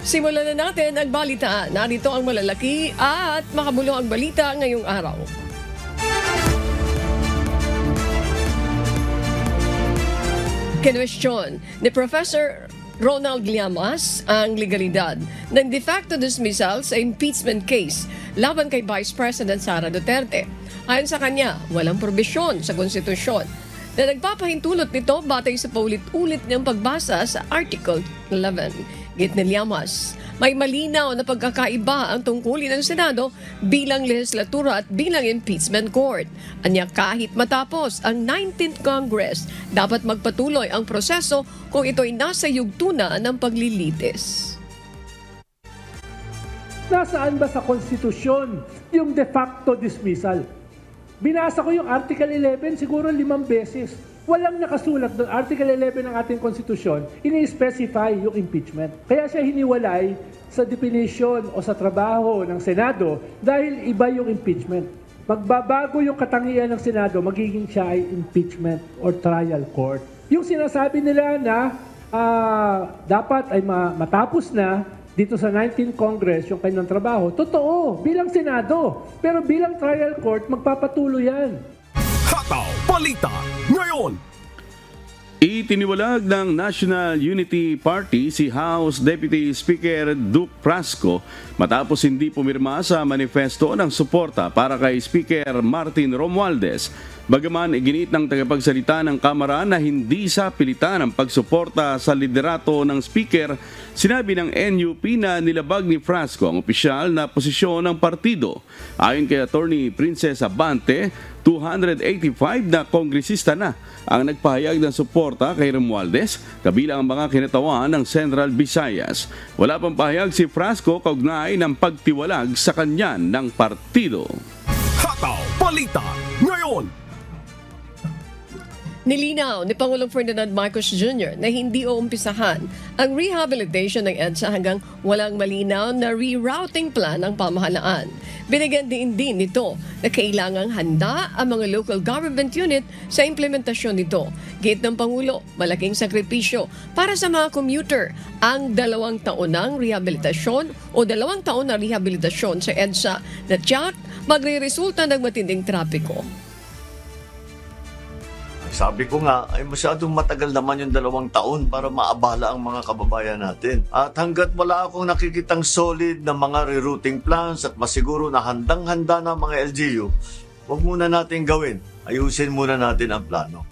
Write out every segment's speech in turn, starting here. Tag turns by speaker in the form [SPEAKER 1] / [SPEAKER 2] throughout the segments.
[SPEAKER 1] Simulan na natin ang balita. Narito ang malalaki at makabuluhang balita ngayong araw. Kinwestiyon ni Professor Ronald Llamas ang legalidad ng de facto dismissal sa impeachment case laban kay Vice President Sara Duterte. Ayon sa kanya, walang probisyon sa konstitusyon na nagpapahintulot nito batay sa paulit-ulit niyang pagbasa sa Article 11. Git ni Llamas, may malinaw na pagkakaiba ang tungkulin ng Senado bilang legislatura at bilang impeachment court. Anya kahit matapos ang 19th Congress, dapat magpatuloy ang proseso kung ito'y nasa yugtuna ng paglilitis.
[SPEAKER 2] Nasaan ba sa konstitusyon yung de facto dismissal? Binasa ko yung Article 11 siguro 5 beses. Walang nakasulat doon. Article 11 ng ating konstitusyon, ini-specify yung impeachment. Kaya siya hiniwalay sa definition o sa trabaho ng Senado dahil iba yung impeachment. Magbabago yung katangian ng Senado, magiging siya ay impeachment or trial court. Yung sinasabi nila na dapat ay matapos na dito sa 19th Congress yung kanyang trabaho, totoo, bilang Senado. Pero bilang trial court, magpapatuloy yan.
[SPEAKER 3] Hataw Balita ngayon. Itiniwalag ng National Unity Party si House Deputy Speaker Duke Prasco matapos hindi pumirma sa manifesto ng suporta para kay Speaker Martin Romualdez. Bagaman iginit ng tagapagsalita ng Kamara na hindi sa pilitan ang pagsuporta sa liderato ng Speaker, sinabi ng NUP na nilabag ni Prasco ang opisyal na posisyon ng partido. Ayon kay Attorney Princess Abante, 285 na kongresista na ang nagpahayag ng suporta kay Romualdez, kabilang ang mga kinatawan ng Central Visayas. Wala pang pahayag si Prasco kaugnay ng pagtiwalag sa kanya ng partido. Hataw Balita ngayon.
[SPEAKER 1] Nilinaw ni Pangulong Ferdinand Marcos Jr. na hindi uumpisahan ang rehabilitation ng EDSA hanggang walang malinaw na rerouting plan ng pamahalaan. Binigyan din nito na kailangang handa ang mga local government unit sa implementasyon nito. Gate ng Pangulo, malaking sakripisyo para sa mga commuter ang 2 taon ng rehabilitasyon o 2 taon na rehabilitasyon sa EDSA na tiyak magre-resulta ng matinding trapiko.
[SPEAKER 4] Sabi ko nga, ay masyadong matagal naman yung 2 taon para maabala ang mga kababayan natin. At hanggat wala akong nakikitang solid na mga rerouting plans at masiguro na handang-handa na mga LGU, huwag muna natin gawin. Ayusin muna natin ang plano.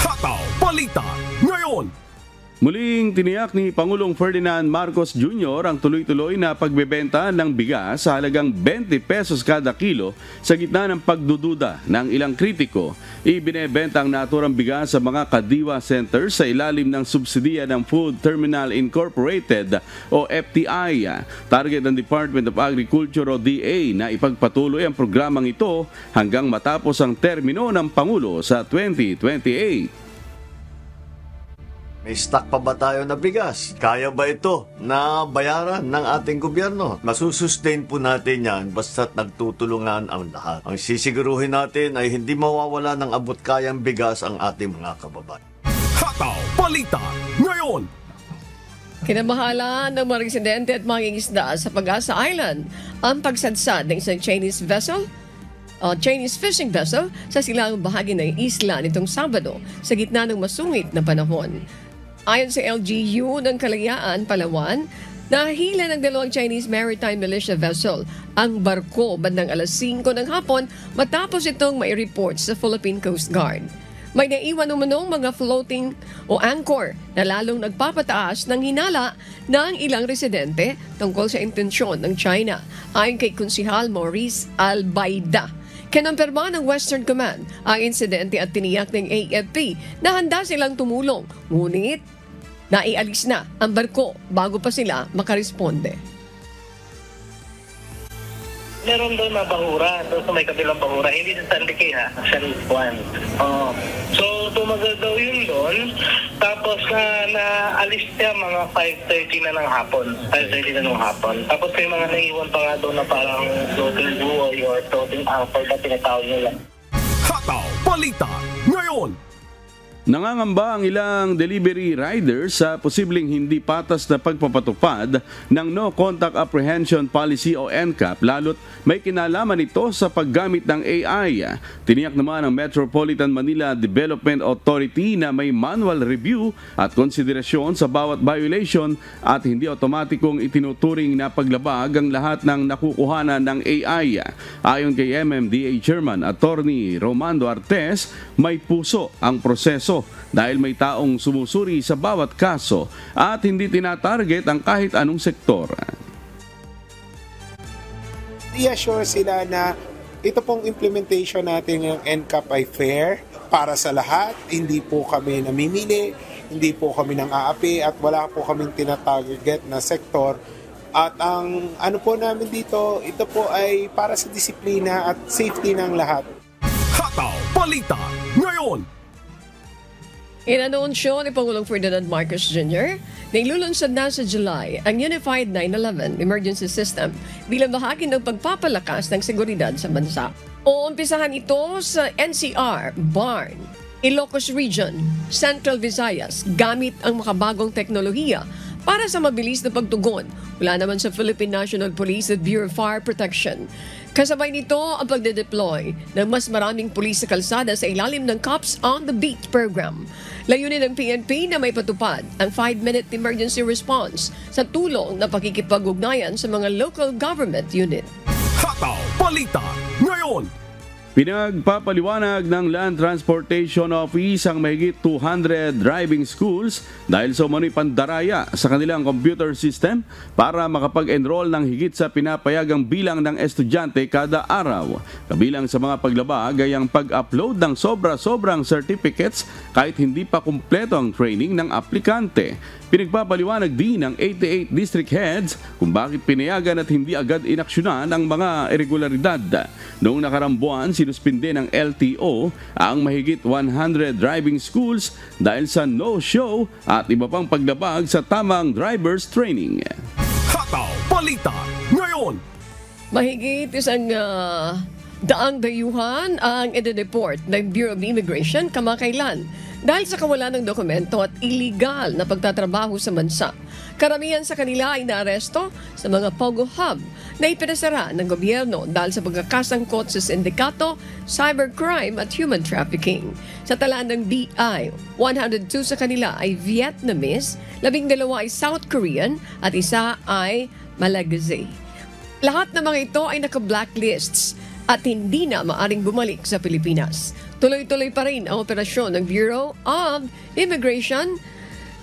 [SPEAKER 3] Hataw Balita ngayon. Muling tiniyak ni Pangulong Ferdinand Marcos Jr. ang tuloy-tuloy na pagbebenta ng bigas sa halagang 20 pesos kada kilo sa gitna ng pagdududa ng ilang kritiko. Ibinebenta ang naturang bigas sa mga kadiwa centers sa ilalim ng subsidiya ng Food Terminal Incorporated o FTI. Target ng Department of Agriculture o DA na ipagpatuloy ang programang ito hanggang matapos ang termino ng Pangulo sa 2028.
[SPEAKER 4] May stock pa ba tayo na bigas? Kaya ba ito na bayaran ng ating gobyerno? Masusustain po natin yan basta't nagtutulungan ang lahat. Ang sisiguruhin natin ay hindi mawawala ng abot kayang bigas ang ating mga kababayan.
[SPEAKER 3] Hataw Balita ngayon.
[SPEAKER 1] Kinamahalan ng mga residente at mga isda sa Pag-asa Island ang pagsadsad ng isang Chinese fishing vessel sa silangang bahagi ng isla nitong Sabado sa gitna ng masungit na panahon. Ayon sa LGU ng Kalayaan, Palawan, nahila ng 2 Chinese Maritime Militia vessel ang barko bandang alas 5 ng hapon matapos itong mai-report sa Philippine Coast Guard. May naiwan umanong mga floating o anchor na lalong nagpapataas ng hinala ng ilang residente tungkol sa intensyon ng China. Ayon kay Konsehal Maurice Albaida, kinampirma ng Western Command ang insidente at tiniyak ng AFP na handa silang tumulong, ngunit naialis na ang barko bago pa sila makaresponde.
[SPEAKER 5] Meron doon na bahura, doon sa may kabilang bahura, hindi sa San Lique ha, sa Juan. So tumagal daw yun doon, tapos naalis niya mga 5:30 na ng hapon. 5:30 na ng hapon. Tapos may mga naiwan pa nga doon na parang floating buoy or floating anchor na tinatawag nila.
[SPEAKER 3] Hataw Balita ngayon. Nangangamba ang ilang delivery riders sa posibleng hindi patas na pagpapatupad ng No Contact Apprehension Policy o NCAP lalo't may kinalaman ito sa paggamit ng AI. Tiniyak naman ng Metropolitan Manila Development Authority na may manual review at konsiderasyon sa bawat violation at hindi otomatikong itinuturing na paglabag ang lahat ng nakukuhanan ng AI. Ayon kay MMDA Chairman Attorney Romando Artes, may puso ang proseso dahil may taong sumusuri sa bawat kaso at hindi tinatarget ang kahit anong sektor.
[SPEAKER 6] I-assure sila na ito pong implementation natin ng NCAP ay fair para sa lahat. Hindi po kami namimili, hindi po kami nang aapi at wala po kaming tinatarget na sektor. At ang ano po namin dito, ito po ay para sa disiplina at safety ng lahat.
[SPEAKER 7] Hataw Balita ngayon!
[SPEAKER 1] Inanunsyo ni Pangulong Ferdinand Marcos Jr. na ilulunsad na sa July ang Unified 911 Emergency System bilang bahagi ng pagpapalakas ng seguridad sa bansa. Uumpisahan ito sa NCR, BARN, Ilocos Region, Central Visayas gamit ang makabagong teknolohiya para sa mabilis na pagtugon mula naman sa Philippine National Police at Bureau of Fire Protection. Kasabay nito ang pagde-deploy ng mas maraming pulis sa kalsada sa ilalim ng Cops on the Beat program. Layunin ng PNP na may patupad ang 5-minute emergency response sa tulong na pakikipag-ugnayan sa mga local government unit.
[SPEAKER 7] Hataw Balita ngayon!
[SPEAKER 3] Pinagpapaliwanag ng Land Transportation Office ang mahigit 200 driving schools dahil sa umano'y pandaraya sa kanilang computer system para makapag-enroll ng higit sa pinapayagang bilang ng estudyante kada araw. Kabilang sa mga paglabag ay ang pag-upload ng sobra-sobrang certificates kahit hindi pa kumpleto ang training ng aplikante. Pinagpapaliwanag din ng 88 district heads kung bakit pinayagan at hindi agad inaksyonan ang mga irregularidad. Noong nakarang buwan, sinuspinde ng LTO ang mahigit 100 driving schools dahil sa no-show at iba pang paglabag sa tamang driver's training.
[SPEAKER 7] Hataw Balita ngayon!
[SPEAKER 1] Mahigit isang daang dayuhan ang ide-deport ng Bureau of Immigration kamakailan dahil sa kawalan ng dokumento at illegal na pagtatrabaho sa bansa. Karamihan sa kanila ay naaresto sa mga Pogo Hub na ipinasara ng gobyerno dahil sa pagkakasangkot sa sindikato, cybercrime at human trafficking. Sa talaan ng BI, 102 sa kanila ay Vietnamese, 12 ay South Korean at isa ay Malagasy. Lahat ng mga ito ay naka-blacklists at hindi na maaring bumalik sa Pilipinas. Tuloy-tuloy pa rin ang operasyon ng Bureau of Immigration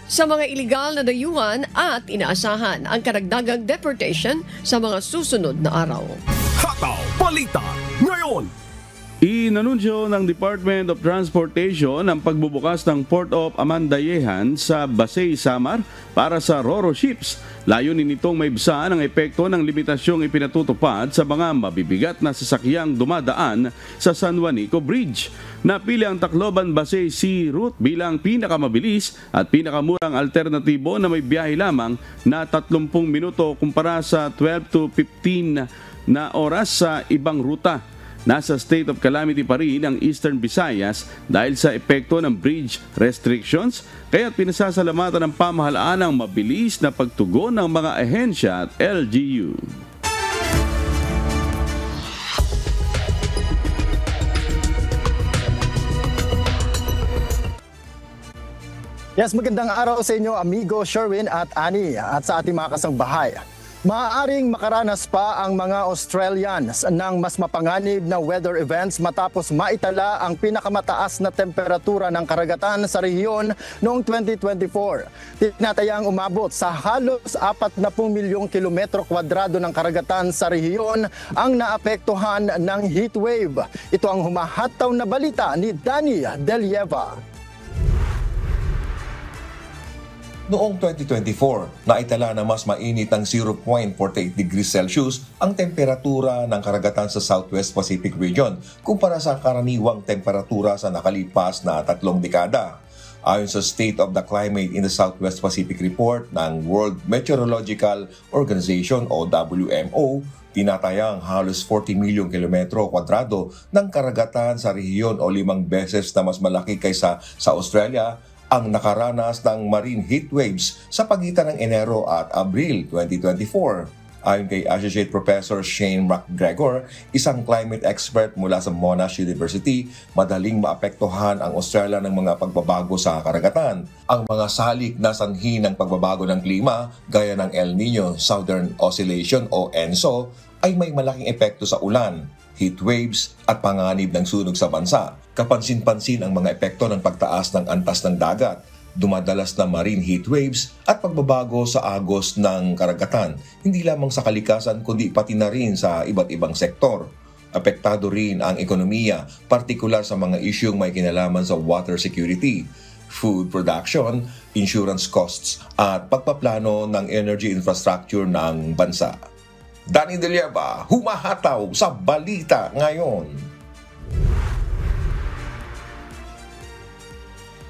[SPEAKER 1] sa mga iligal na dayuhan at inaasahan ang karagdagang deportation sa mga susunod na araw.
[SPEAKER 7] Hataw Balita ngayon!
[SPEAKER 3] Inanunsyo ng Department of Transportation ang pagbubukas ng Port of Amandayehan sa Basay, Samar para sa Ro-Ro ships. Layunin nitong maibsan ang epekto ng limitasyong ipinatutupad sa mga mabibigat na sasakyang dumadaan sa San Juanico Bridge. Napili ang Tacloban-Basay Sea Route bilang pinakamabilis at pinakamurang alternatibo na may biyahe lamang na 30 minuto kumpara sa 12 to 15 na oras sa ibang ruta. Nasa state of calamity pa rin ang Eastern Visayas dahil sa epekto ng bridge restrictions, kaya't pinasasalamatan ng pamahalaan ang mabilis na pagtugon ng mga ahensya at LGU.
[SPEAKER 8] Yes, magandang araw sa inyo amigo Sherwin at Annie at sa ating mga kasangbahay. Maaaring makaranas pa ang mga Australians ng mas mapanganib na weather events matapos maitala ang pinakamataas na temperatura ng karagatan sa rehiyon noong 2024. Tinatayang umabot sa halos 40 milyong kilometro kwadrado ng karagatan sa rehiyon ang naapektuhan ng heat wave. Ito ang humahataw na balita ni Danny Delieva.
[SPEAKER 9] Noong 2024, naitala na mas mainit ng 0.48 degrees Celsius ang temperatura ng karagatan sa Southwest Pacific Region kumpara sa karaniwang temperatura sa nakalipas na 3 dekada. Ayon sa State of the Climate in the Southwest Pacific Report ng World Meteorological Organization o WMO, Tinatayang halos 40 milyong kilometro kwadrado ng karagatan sa rehiyon o 5 beses na mas malaki kaysa sa Australia ang nakaranas ng marine heat waves sa pagitan ng Enero at Abril 2024. Ayon kay Associate Professor Shane McGregor, isang climate expert mula sa Monash University, madaling maapektuhan ang Australia ng mga pagbabago sa karagatan. Ang mga salik na sanhi ng pagbabago ng klima, gaya ng El Nino Southern Oscillation o ENSO, ay may malaking epekto sa ulan, heat waves at panganib ng sunog sa bansa. Kapansin-pansin ang mga epekto ng pagtaas ng antas ng dagat, dumadalas na marine heat waves at pagbabago sa agos ng karagatan, hindi lamang sa kalikasan kundi pati na rin sa iba't ibang sektor. Apektado rin ang ekonomiya, partikular sa mga isyung may kinalaman sa water security, food production, insurance costs at pagpaplano ng energy infrastructure ng bansa. Danny De Lieva, humahataw sa balita ngayon.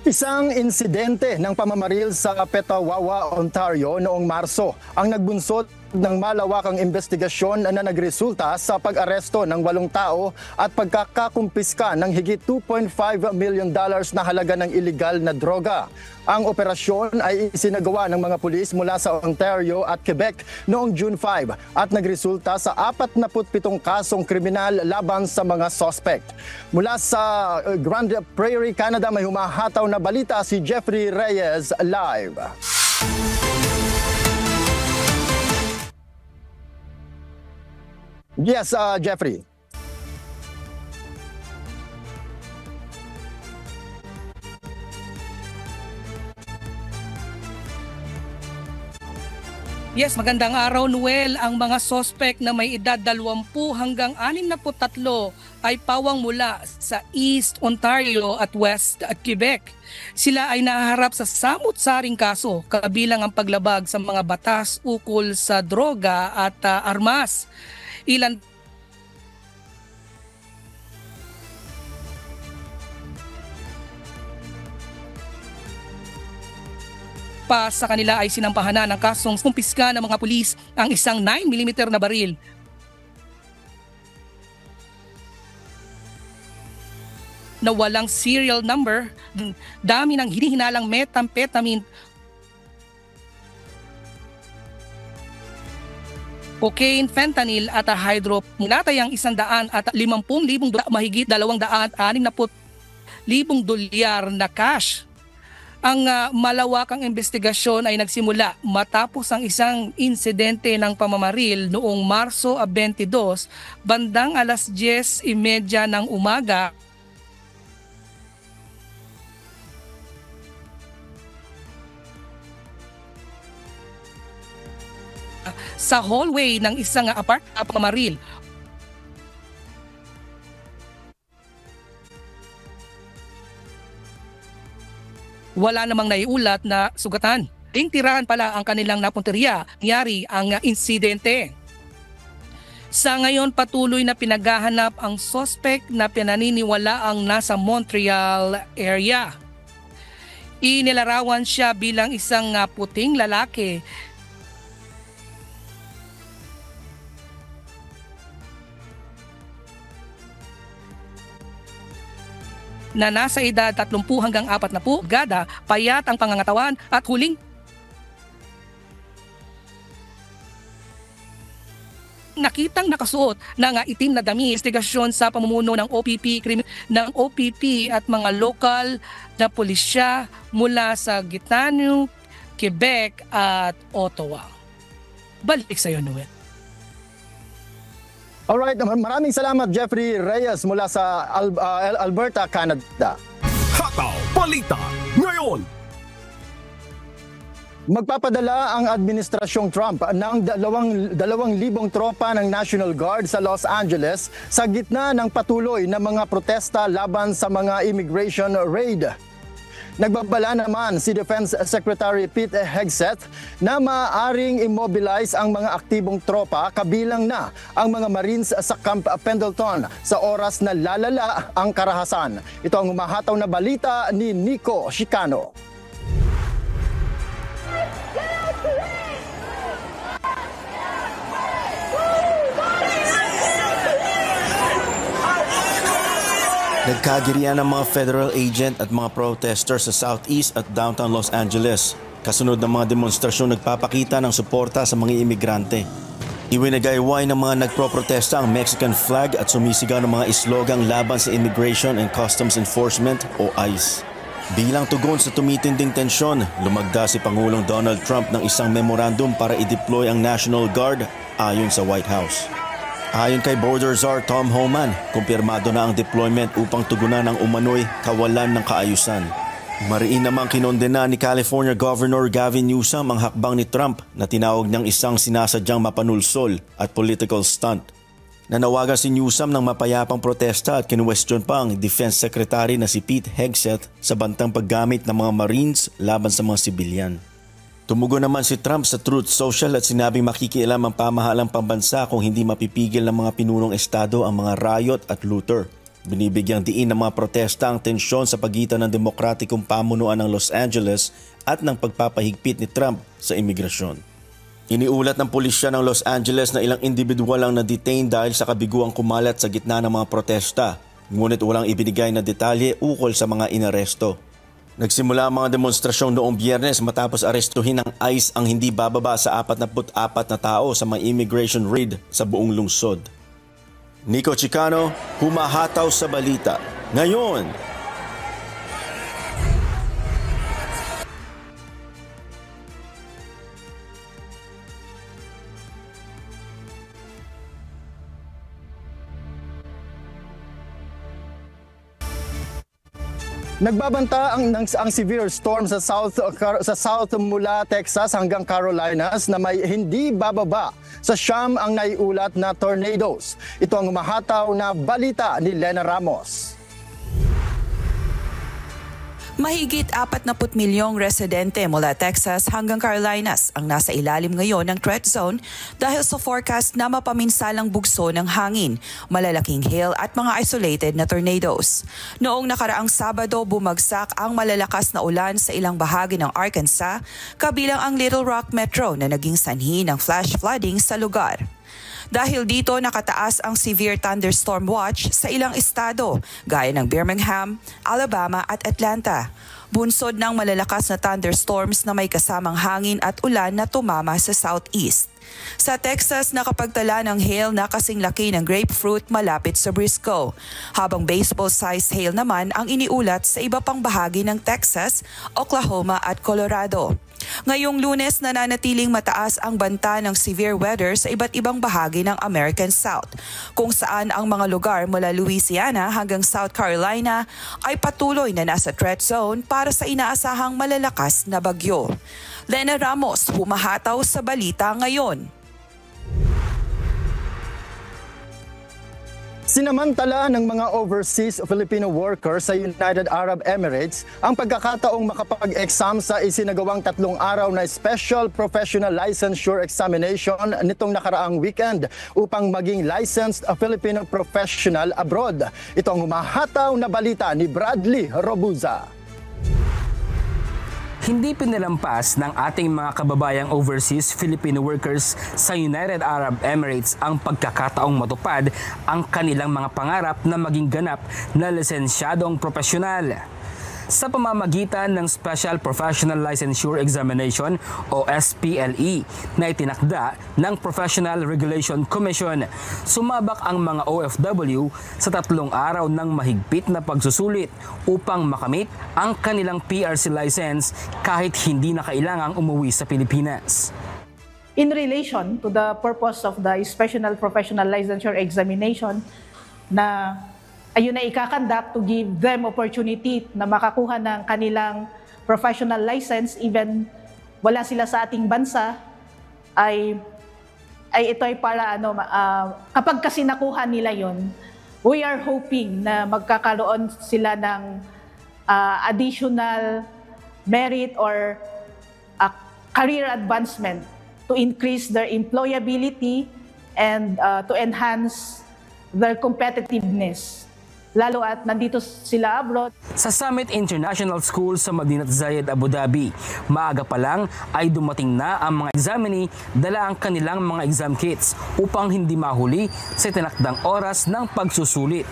[SPEAKER 8] Isang insidente ng pamamaril sa Petawawa, Ontario noong Marso ang nagbunsod ng malawakang investigasyon na nagresulta sa pag-aresto ng 8 tao at pagkakakumpiska ng higit $2.5 million na halaga ng iligal na droga. Ang operasyon ay isinagawa ng mga pulis mula sa Ontario at Quebec noong June 5 at nagresulta sa 47 kasong kriminal laban sa mga suspect. Mula sa Grand Prairie, Canada, may humahataw na balita si Jeffrey Reyes live. Yes, Jeffrey.
[SPEAKER 10] Yes, magandang araw, Noel. Ang mga suspect na may edad 20 hanggang 63 ay pawang mula sa East Ontario at West Quebec. Sila ay nahaharap sa samut-saring kaso, kabilang ang paglabag sa mga batas ukol sa droga at armas. Ilan pa sa kanila ay sinampahanan ng kasong kumpiska ng mga pulis ang isang 9mm na baril. Na walang serial number, dami ng hinihinalang methamphetamine, cocaine, fentanyl at hydropunatay ang 100 at 50,000 mahigit $260,000 na cash. Ang malawakang investigasyon ay nagsimula matapos ang isang insidente ng pamamaril noong Marso 22, bandang alas 10:30 ng umaga. Sa hallway ng isang apartment pamamaril. Wala namang naiulat na sugatan. Tirahan pala ang kanilang napunteriya, nangyari ang insidente. Sa ngayon, patuloy na pinaghahanap ang suspect na pinaniniwalaang nasa Montreal area. Inilarawan siya bilang isang puting lalaki na nasa edad 30 hanggang 40, gada, payat ang pangangatawan at huling nakitang nakasuot ng itim na dami. Investigasyon sa pamumuno ng OPP at mga lokal na pulisya mula sa Gatineau, Quebec at Ottawa. Balik sa iyo, Noel.
[SPEAKER 8] Alright, maraming salamat Jeffrey Reyes mula sa Alberta, Canada.
[SPEAKER 7] Hataw Balita ngayon.
[SPEAKER 8] Magpapadala ang Administrasyong Trump ng 2,000 tropa ng National Guard sa Los Angeles sa gitna ng patuloy na mga protesta laban sa mga immigration raid. Nagbabala naman si Defense Secretary Pete Hegseth na maaaring immobilize ang mga aktibong tropa kabilang na ang mga Marines sa Camp Pendleton sa oras na lalala ang karahasan. Ito ang humahataw na balita ni Nico Chicano.
[SPEAKER 11] Nagkagirian ng mga federal agent at mga protesters sa Southeast at downtown Los Angeles. Kasunod ng mga demonstrasyon nagpapakita ng suporta sa mga imigrante. Iwinagayway ng mga nagproprotesta ang Mexican flag at sumisigaw ng mga islogang laban sa Immigration and Customs Enforcement o ICE. Bilang tugon sa tumitinding tensyon, lumagda si Pangulong Donald Trump ng isang memorandum para i-deploy ang National Guard ayon sa White House. Ayon kay Border Czar Tom Homan, kumpirmado na ang deployment upang tugunan ang umano'y kawalan ng kaayusan. Mariin namang kinondena ni California Governor Gavin Newsom ang hakbang ni Trump na tinawag niyang isang sinasadyang mapanulsol at political stunt. Nanawagan si Newsom ng mapayapang protesta at kinuwestiyon pa ang Defense Secretary na si Pete Hegseth sa bantang paggamit ng mga Marines laban sa mga sibilyan. Tumugon naman si Trump sa Truth Social at sinabing makikialam ang pamahalang pambansa kung hindi mapipigil ng mga pinunong estado ang mga riot at looter. Binibigyang diin ng mga protesta ang tensyon sa pagitan ng demokratikong pamunuan ng Los Angeles at ng pagpapahigpit ni Trump sa imigrasyon. Iniulat ng pulisya ng Los Angeles na ilang individual ang na-detain dahil sa kabiguang kumalat sa gitna ng mga protesta, ngunit walang ibinigay na detalye ukol sa mga inaresto. Nagsimula ang mga demonstrasyong noong Biyernes matapos arestuhin ng ICE ang hindi bababa sa 44 na tao sa mga immigration raid sa buong lungsod. Nico Chicano, humahataw sa balita. Ngayon!
[SPEAKER 8] Nagbabanta ang severe storm sa south mula Texas hanggang Carolinas na may hindi bababa sa 9 ang naiulat na tornadoes. Ito ang umahataw na balita ni Lena Ramos.
[SPEAKER 12] Mahigit 40 milyong residente mula Texas hanggang Carolinas ang nasa ilalim ngayon ng threat zone dahil sa forecast na mapaminsalang bugso ng hangin, malalaking hail at mga isolated na tornadoes. Noong nakaraang Sabado, bumagsak ang malalakas na ulan sa ilang bahagi ng Arkansas, kabilang ang Little Rock Metro na naging sanhi ng flash flooding sa lugar. Dahil dito nakataas ang severe thunderstorm watch sa ilang estado gaya ng Birmingham, Alabama at Atlanta. Bunsod ng malalakas na thunderstorms na may kasamang hangin at ulan na tumama sa southeast. Sa Texas, nakapagtala ng hail na kasing laki ng grapefruit malapit sa Briscoe, habang baseball-sized hail naman ang iniulat sa iba pang bahagi ng Texas, Oklahoma at Colorado. Ngayong Lunes, nananatiling mataas ang banta ng severe weather sa iba't ibang bahagi ng American South, kung saan ang mga lugar mula Louisiana hanggang South Carolina ay patuloy na nasa threat zone para sa inaasahang malalakas na bagyo. Lena Ramos, humahataw sa balita ngayon.
[SPEAKER 8] Sinamantala ng mga overseas Filipino workers sa United Arab Emirates ang pagkakataong makapag-exam sa isinagawang 3 araw na Special Professional Licensure Examination nitong nakaraang weekend upang maging licensed Filipino professional abroad. Ito ang humahataw na balita ni Bradley Robuza.
[SPEAKER 13] Hindi pinalampas ng ating mga kababayang overseas Filipino workers sa United Arab Emirates ang pagkakataong matupad ang kanilang mga pangarap na maging ganap na lisensyadong profesional. Sa pamamagitan ng Special Professional Licensure Examination o SPLE na itinakda ng Professional Regulation Commission, sumabak ang mga OFW sa 3 araw ng mahigpit na pagsusulit upang makamit ang kanilang PRC license kahit hindi na kailangang umuwi sa Pilipinas.
[SPEAKER 14] In relation to the purpose of the Special Professional Licensure Examination na ayun na ikakandak to give them opportunity na makakuha ng kanilang professional license even wala sila sa ating bansa, ay ito ay para kapag kasi nakuha nila yon, we are hoping na magkakaroon sila ng additional merit or career advancement to increase their employability and to enhance their competitiveness, lalo at nandito sila abroad.
[SPEAKER 13] Sa Summit International School sa Madinat Zayed, Abu Dhabi, maaga pa lang ay dumating na ang mga examinee dala ang kanilang mga exam kits upang hindi mahuli sa tinakdang oras ng pagsusulit.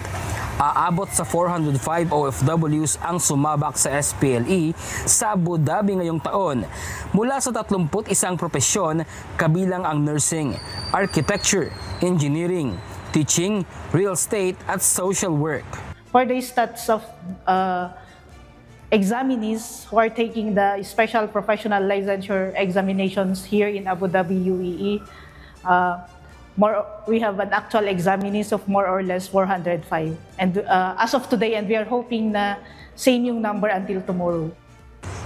[SPEAKER 13] Aabot sa 405 OFWs ang sumabak sa SPLE sa Abu Dhabi ngayong taon mula sa 31 propesyon kabilang ang nursing, architecture, engineering, teaching, real estate at social work.
[SPEAKER 14] For the stats of examinees who are taking the special professional licensure examinations here in Abu Dhabi, UAE, we have an actual examinees of more or less 405. And as of today, and we are hoping na same yung number until tomorrow.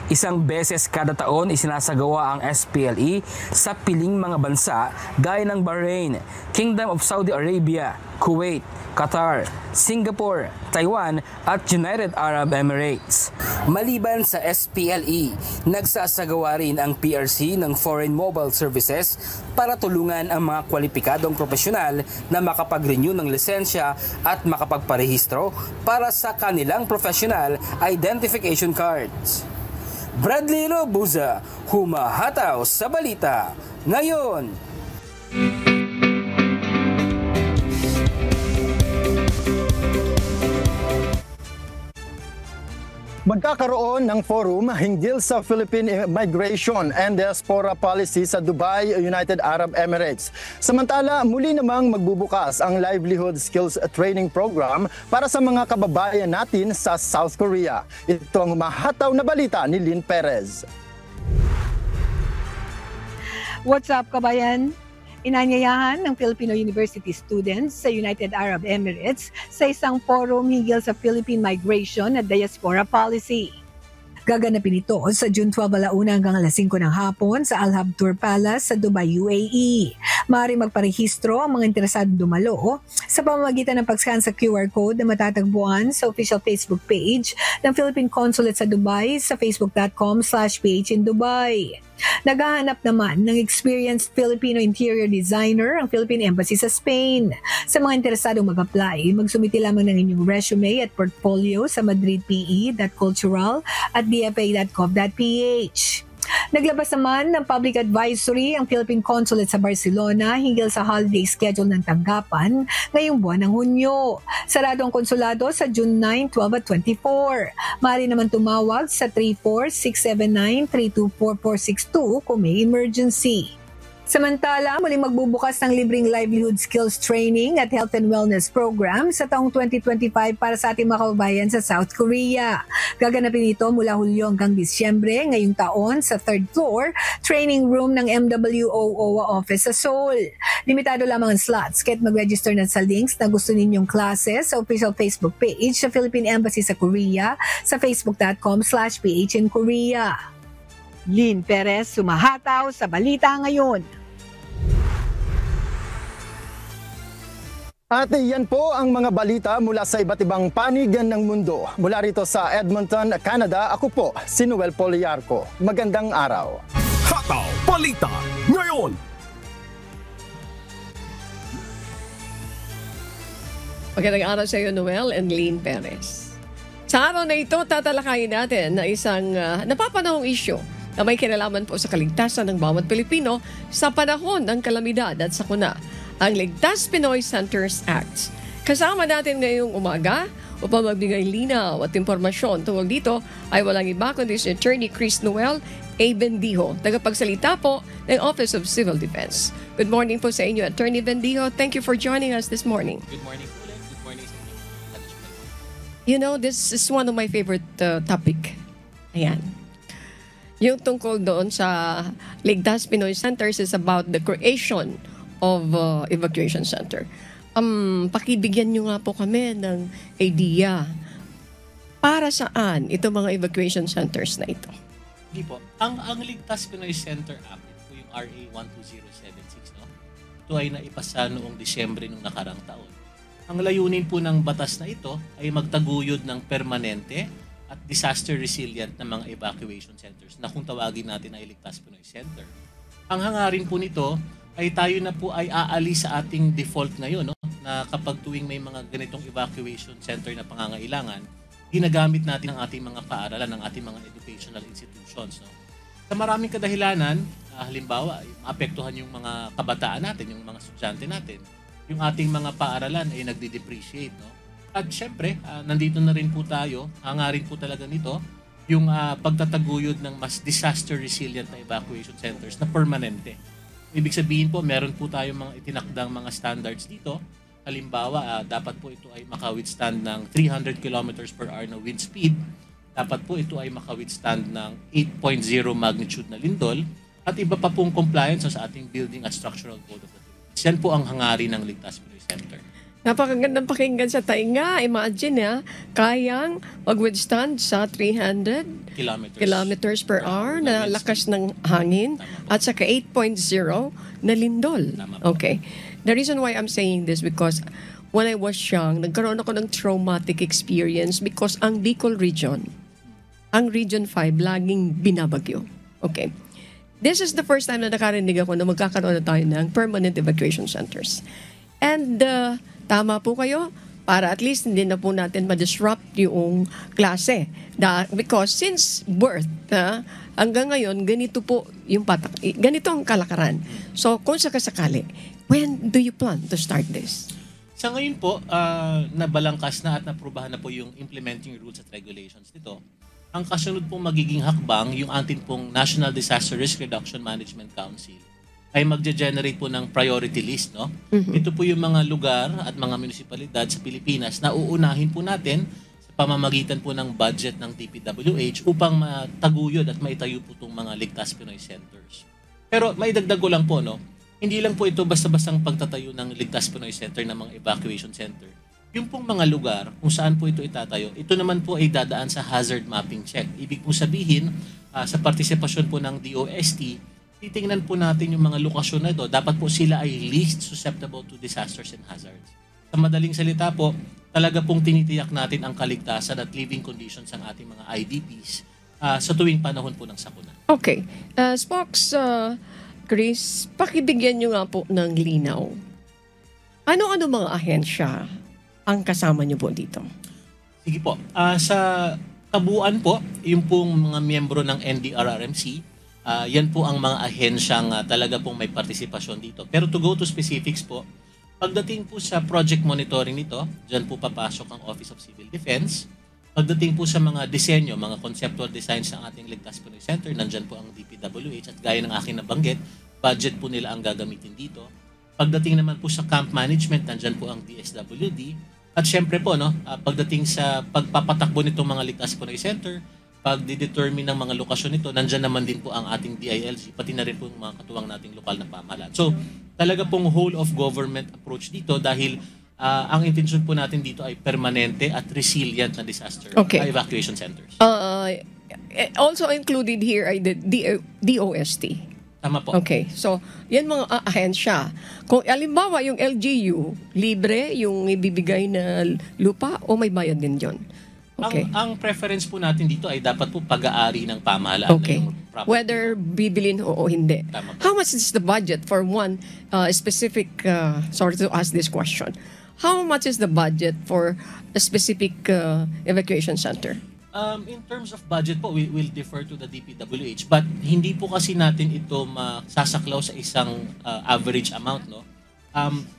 [SPEAKER 13] Isang beses kada taon isinasagawa ang SPLE sa piling mga bansa gaya ng Bahrain, Kingdom of Saudi Arabia, Kuwait, Qatar, Singapore, Taiwan at United Arab Emirates. Maliban sa SPLE, nagsasagawa rin ang PRC ng Foreign Mobile Services para tulungan ang mga kwalipikadong profesional na makapag-renew ng lisensya at makapagparehistro para sa kanilang professional identification cards. Bradley Robuza, humahataw sa balita ngayon.
[SPEAKER 8] Magkakaroon ng forum hinggil sa Philippine Migration and Diaspora Policy sa Dubai, United Arab Emirates. Samantala, muli namang magbubukas ang Livelihood Skills Training Program para sa mga kababayan natin sa South Korea. Ito ang humahataw na balita ni Lynn Perez.
[SPEAKER 15] What's up, kabayan? Inanyayahan ng Filipino University students sa United Arab Emirates sa isang forum hinggil sa Philippine Migration at Diaspora Policy. Gaganapin ito sa June 12 alauna hanggang alas 5 ng hapon sa Al Habtour Palace sa Dubai, UAE. Maaari magparehistro ang mga interesado dumalo sa pamamagitan ng pag-scan sa QR code na matatagpuan sa official Facebook page ng Philippine Consulate sa Dubai sa facebook.com/phindubai. Naghahanap naman ng experienced Filipino interior designer ang Philippine Embassy sa Spain. Sa mga interesadong mag-apply, magsumiti lamang ng inyong resume at portfolio sa madridpe.cultural@dfa.gov.ph. Naglabas naman ng public advisory ang Philippine Consulate sa Barcelona hinggil sa holiday schedule ng tanggapan ngayong buwan ng Hunyo. Sarado ang konsulado sa June 9, 12 at 24. Maaari naman tumawag sa 34-679-324462 kung may emergency. Samantala, muling magbubukas ng libreng livelihood skills training at health and wellness program sa taong 2025 para sa ating mga kababayan sa South Korea. Gaganapin ito mula Hulyo hanggang Disyembre ngayong taon sa 3rd floor training room ng MWO office sa Seoul. Limitado lamang ang slots kahit mag-register na sa links na gusto ninyong classes sa official Facebook page sa Philippine Embassy sa Korea sa facebook.com/PHinKorea. Lynn Perez, sumahataw sa balita ngayon.
[SPEAKER 8] At yan po ang mga balita mula sa iba't ibang panig ng mundo. Mula rito sa Edmonton, Canada, ako po si Noel Poliarco. Magandang araw.
[SPEAKER 7] Hataw Balita ngayon.
[SPEAKER 1] Magandang araw sa iyo, Noel and Lynn Perez. Sa araw na ito, tatalakayin natin na isang napapanahong issue na may kinalaman po sa kaligtasan ng bawat Pilipino sa panahon ng kalamidad at sakuna, ang Ligtas Pinoy Centers Act. Kasama natin ngayong umaga upang magbigay linaw at impormasyon tungkol dito ay walang iba kundi si Attorney Chris Noel A. Bendijo, tagapagsalita po ng Office of Civil Defense. Good morning po sa inyo, Attorney Bendijo. Thank you for joining us this morning.
[SPEAKER 16] Good morning po. Good morning.
[SPEAKER 1] You know, this is one of my favorite topic. Ayan. Yung tungkol doon sa Ligtas Pinoy Centers is about the creation of evacuation center. Pakibigyan nyo nga po kami ng idea para saan itong mga evacuation centers na ito.
[SPEAKER 16] Hindi po. Ang Ligtas Pinoy Center Act, ito yung RA 12076, no? Ito ay naipasa noong Disyembre nung nakarang taon. Ang layunin po ng batas na ito ay magtaguyod ng permanente at disaster resilient na mga evacuation centers na kung tawagin natin ay Ligtas Pinoy Center. Ang hangarin po nito ay tayo na po ay aalis sa ating default ngayon, no? Na kapag tuwing may mga ganitong evacuation center na pangangailangan, ginagamit natin ang ating mga paaralan, ang ating mga educational institutions. No? Sa maraming kadahilanan, halimbawa, maapektuhan yung mga kabataan natin, yung mga estudyante natin, yung ating mga paaralan ay nagde-depreciate. No? At syempre, nandito na rin po tayo, hangarin po talaga nito, yung pagtataguyod ng mas disaster resilient na evacuation centers na permanente. Ibig sabihin po, meron po tayong mga itinakdang mga standards dito. Halimbawa, dapat po ito ay maka-withstand ng 300 kilometers per hour na wind speed. Dapat po ito ay maka-withstand ng 8.0 magnitude na lindol. At iba pa pong compliance sa ating Building at Structural Code of the Philippines. Yan po ang hangarin ng Ligtas Pinoy Center.
[SPEAKER 1] Napakagandang pakinggan sa tainga. Imagine kayang mag-withstand sa 300 kilometers per hour na lakas ng hangin at saka 8.0 na lindol. Okay. The reason why I'm saying this because when I was young, nagkaroon ako ng traumatic experience because ang Bicol region, ang Region 5, laging binabagyo. Okay. This is the first time na nakarinig ako na magkakaroon na tayo ng permanent evacuation centers. And tama po kayo, para at least hindi na po natin ma-disrupt yung klase. Because since birth, hanggang ngayon, ganito po yung ganito ang kalakaran. So kung sakasakali, when do you plan to start this?
[SPEAKER 16] Sa ngayon po, nabalangkas na at naprubahan na po yung implementing rules at regulations nito. Ang kasunod pong magiging hakbang, yung atin pong National Disaster Risk Reduction Management Council, ay magge-generate po ng priority list. No? Ito po yung mga lugar at mga munisipalidad sa Pilipinas na uunahin po natin sa pamamagitan po ng budget ng DPWH upang mataguyod at maitayo po itong mga Ligtas Pinoy Centers. Pero maidagdag ko lang po, no? Hindi lang po ito basta-bastang pagtatayo ng Ligtas Pinoy Center ng mga evacuation center. Yung pong mga lugar kung saan po ito itatayo, ito naman po ay dadaan sa hazard mapping check. Ibig po sabihin, sa partisipasyon po ng DOST, titingnan po natin yung mga lokasyon na ito. Dapat po sila ay least susceptible to disasters and hazards. Sa madaling salita po, talaga pong tinitiyak natin ang kaligtasan at living conditions ng ating mga IDPs sa tuwing panahon po ng sakuna.
[SPEAKER 1] Okay. Spox, Chris, pakibigyan nyo nga po ng linaw. Ano-ano mga ahensya ang kasama nyo po dito?
[SPEAKER 16] Sige po. Sa kabuuan po, yung pong mga miyembro ng NDRRMC, yan po ang mga ahensyang talaga pong may partisipasyon dito. Pero to go to specifics po, pagdating po sa project monitoring nito, dyan po papasok ang Office of Civil Defense. Pagdating po sa mga disenyo, mga conceptual designs ng ating Ligtas Pinoy Center, nandyan po ang DPWH at gaya ng aking nabanggit, budget po nila ang gagamitin dito. Pagdating naman po sa camp management, nandyan po ang DSWD. At syempre po, no, pagdating sa pagpapatakbo nitong mga Ligtas Pinoy Center, pag-determine ng mga lokasyon nito, nandyan naman din po ang ating DILG, pati na rin po mga katuwang nating lokal na pamahalaan. So, talaga pong whole of government approach dito dahil ang intention po natin dito ay permanente at resilient na disaster evacuation centers.
[SPEAKER 1] Also included here ay the DOST.
[SPEAKER 16] Tama po.
[SPEAKER 1] Okay. So, yan mga ahensya. Kung alimbawa yung LGU, libre yung ibibigay na lupa o may bayad din dyan? Okay.
[SPEAKER 16] Ang preference po natin dito ay dapat po pag-aari ng pamahalaan.
[SPEAKER 1] Okay. Whether bibilin o hindi.
[SPEAKER 16] Tama.
[SPEAKER 1] How much is the budget for one specific, sorry to ask this question, how much is the budget for a specific evacuation center?
[SPEAKER 16] In terms of budget po, we will defer to the DPWH. But hindi po kasi natin ito masasaklaw sa isang average amount, no?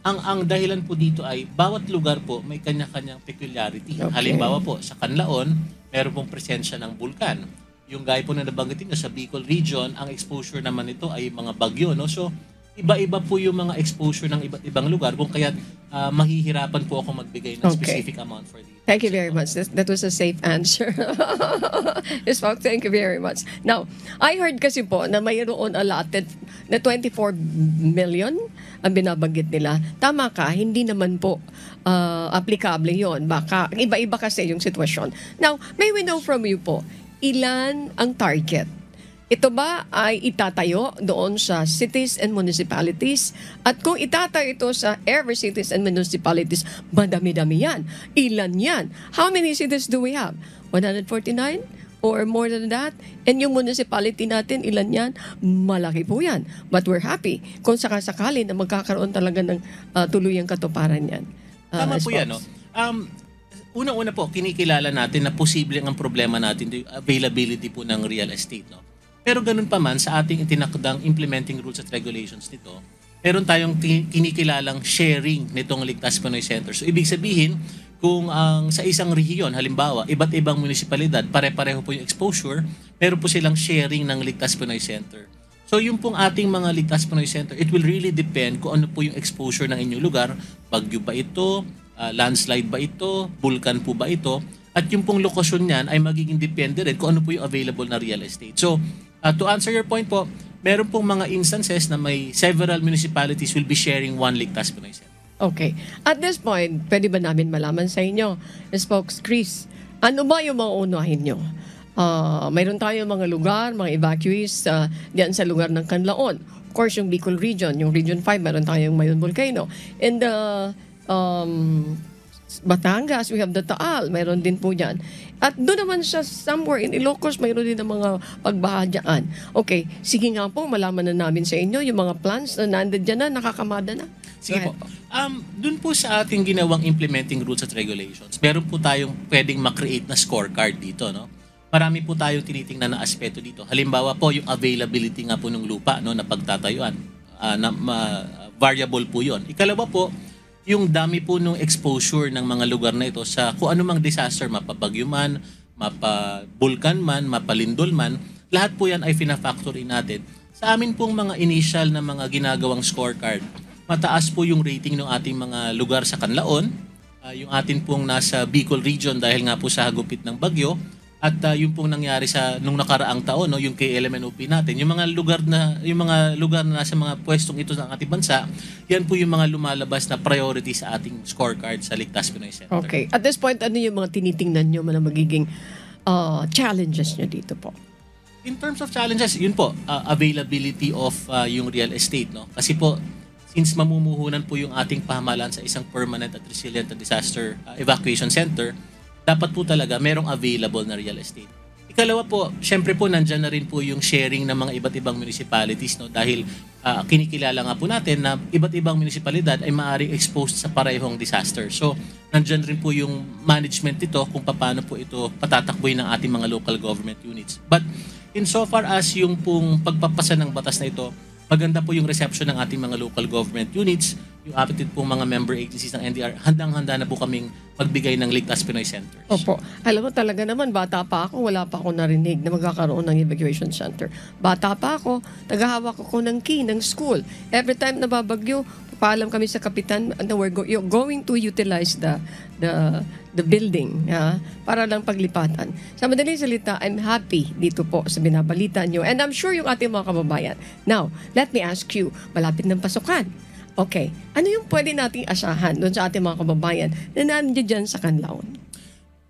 [SPEAKER 16] Ang dahilan po dito ay bawat lugar po may kanya-kanyang peculiarity.
[SPEAKER 1] Okay.
[SPEAKER 16] Halimbawa po, sa Canlaon, meron pong presensya ng bulkan. Yung gaya po na nabanggitin nyo sa Bicol region, ang exposure naman nito ay mga bagyo. No? So, iba-iba po yung mga exposure ng iba't ibang lugar kung kaya mahihirapan po ako magbigay ng specific amount for the...
[SPEAKER 1] Thank you very much. That was a safe answer. Spock, thank you very much. Now, I heard kasi po na mayroon allotted na 24 million ang binabanggit nila. Tama ka, hindi naman po applicable yon. Baka iba-iba kasi yung sitwasyon. Now, may we know from you po, ilan ang target? Ito ba ay itatayo doon sa cities and municipalities? At kung itatayo ito sa every cities and municipalities, madami-dami yan. Ilan yan? How many cities do we have? 149? Or more than that? And yung municipality natin, ilan yan? Malaki po yan. But we're happy kung sakasakali na magkakaroon talaga ng tuluyang katuparan yan.
[SPEAKER 16] Tama po yan, no? Una-una po, kinikilala natin na posible ang problema natin, the availability po ng real estate, no? Pero ganun pa man, sa ating itinakdang implementing rules at regulations nito, meron tayong kinikilalang sharing nitong Ligtas Pinoy Center. So, ibig sabihin, kung ang sa isang rehiyon, halimbawa, iba't ibang munisipalidad, pare-pareho po yung exposure, meron po silang sharing ng Ligtas Pinoy Center. So yung pong ating mga Ligtas Pinoy Center, it will really depend kung ano po yung exposure ng inyong lugar. Bagyo ba ito? Landslide ba ito? Vulkan po ba ito? At yung pong lokasyon niyan ay magiging depende rin kung ano po yung available na real estate. So to answer your point po, meron pong mga instances na may several municipalities will be sharing one Ligtas Pinoy Center.
[SPEAKER 1] Okay. At this point, pwede ba namin malaman sa inyo, Spokes Chris, ano ba yung mga unahin nyo? Mayroon tayo mga lugar, mga evacuees diyan sa lugar ng Canlaon. Of course, yung Bicol Region, yung Region 5, meron tayong Mayon Volcano. And Batangas, we have the Taal, mayroon din po dyan. At doon naman siya somewhere in Ilocos, mayroon din ng mga pagbaha dyan. Okay, sige nga po, malaman na namin sa inyo yung mga plans na nandun dyan na, nakakamada na.
[SPEAKER 16] Sige po. Doon po sa ating ginawang implementing rules at regulations, meron po tayong pwedeng makreate na scorecard dito, no? Marami po tayong tinitingnan na aspeto dito. Halimbawa po, yung availability nga po ng lupa, no, na pagtatayuan, variable po yon. Ikalawa po, yung dami po ng exposure ng mga lugar na ito sa kung anumang disaster, mapabagyo man, mapabulkan man, mapalindol man, lahat po yan ay fina-factor in natin. Sa amin pong mga initial na mga ginagawang scorecard, mataas po yung rating ng ating mga lugar sa Canlaon, yung atin pong nasa Bicol Region dahil nga po sa hagupit ng bagyo, at yung pong nangyari sa nung nakaraang taon, no, yung KLMNOP natin, yung mga lugar na nasa mga pwestong ito ng ating bansa, yan po yung mga lumalabas na priority sa ating scorecard sa Ligtas Pinoy Center.
[SPEAKER 1] Okay. At this point, ano yung mga tinitingnan nyo na magiging challenges nyo dito po?
[SPEAKER 16] In terms of challenges, yun po, availability of yung real estate, no? Kasi po, since mamumuhunan po yung ating pamahalaan sa isang permanent at resilient disaster evacuation center, dapat po talaga merong available na real estate. Ikalawa po, syempre po nandyan na rin po yung sharing ng mga iba't ibang municipalities, no? Dahil kinikilala nga po natin na iba't ibang municipalidad ay maaaring exposed sa parehong disaster. So, nandyan rin po yung management nito kung paano po ito patatakboy ng ating mga local government units. But insofar as yung pong pagpapasa ng batas na ito, maganda po yung reception ng ating mga local government units, yung apetit pong mga member agencies ng NDR, handang-handa na po kaming magbigay ng Ligtas Pinoy Centers.
[SPEAKER 1] Opo. Alam mo talaga naman, bata pa ako, wala pa ako narinig na magkakaroon ng evacuation center. Bata pa ako, tagahawak ako ng key ng school. Every time na babagyo, paalam kami sa kapitan na we're going to utilize the building para lang paglipatan. Sa madaling salita, I'm happy dito po sa binabalita nyo. And I'm sure yung ating mga kababayan. Now, let me ask you, malapit ng pasukan. Okay, ano yung pwede nating asahan doon sa ating mga kababayan na nandiyan dyan sa Canlaon?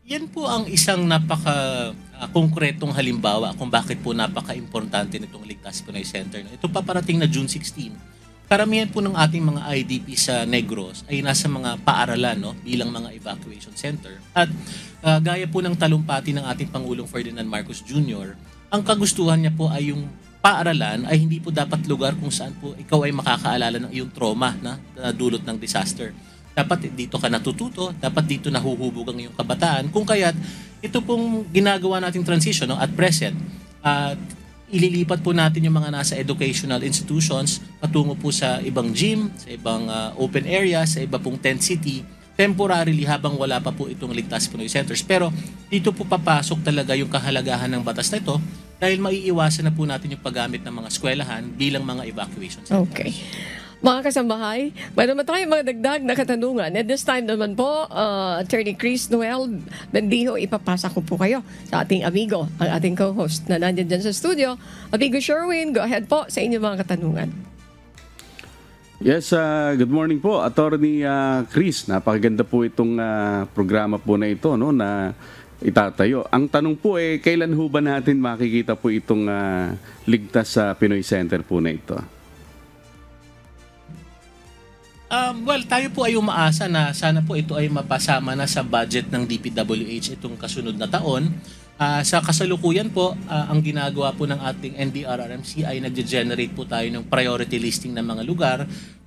[SPEAKER 16] Yan po ang isang napaka-konkretong halimbawa kung bakit po napaka-importante nitong Ligtas Pinoy Center. Ito paparating na June 16. Karamihan po ng ating mga IDP sa Negros ay nasa mga paaralan, no, bilang mga evacuation center. At gaya po ng talumpati ng ating Pangulong Ferdinand Marcos Jr., ang kagustuhan niya po ay yung paaralan ay hindi po dapat lugar kung saan po ikaw ay makakaalala ng iyong trauma na dulot ng disaster. Dapat dito ka natututo, dapat dito nahuhubog ang iyong kabataan. Kung kaya't ito pong ginagawa nating transition, no, at present, ililipat po natin yung mga nasa educational institutions patungo po sa ibang gym, sa ibang open area, sa iba pong tent city, temporarily habang wala pa po itong Ligtas Pinoy Centers. Pero dito po papasok talaga yung kahalagahan ng batas na ito dahil maiiwasan na po natin yung paggamit ng mga eskwelahan bilang mga evacuation centers.
[SPEAKER 1] Okay. Mga kasambahay, mayroon tayong mga dagdag na katanungan. At this time naman po, Attorney Chris Noel Bendijo, ipapasa ko po kayo sa ating amigo, ang ating co-host na nandiyan dyan sa studio. Amigo Sherwin, go ahead po sa inyong mga katanungan.
[SPEAKER 3] Yes, good morning po, Attorney Chris. Napakaganda po itong programa po na ito, no, na itatayo. Ang tanong po kailan ho ba natin makikita po itong Ligtas sa Pinoy Center po na ito?
[SPEAKER 16] Well, tayo po ay umaasa na sana po ito ay mapasama na sa budget ng DPWH itong kasunod na taon. Sa kasalukuyan po, ang ginagawa po ng ating NDRRMC ay nag-generate po tayo ng priority listing ng mga lugar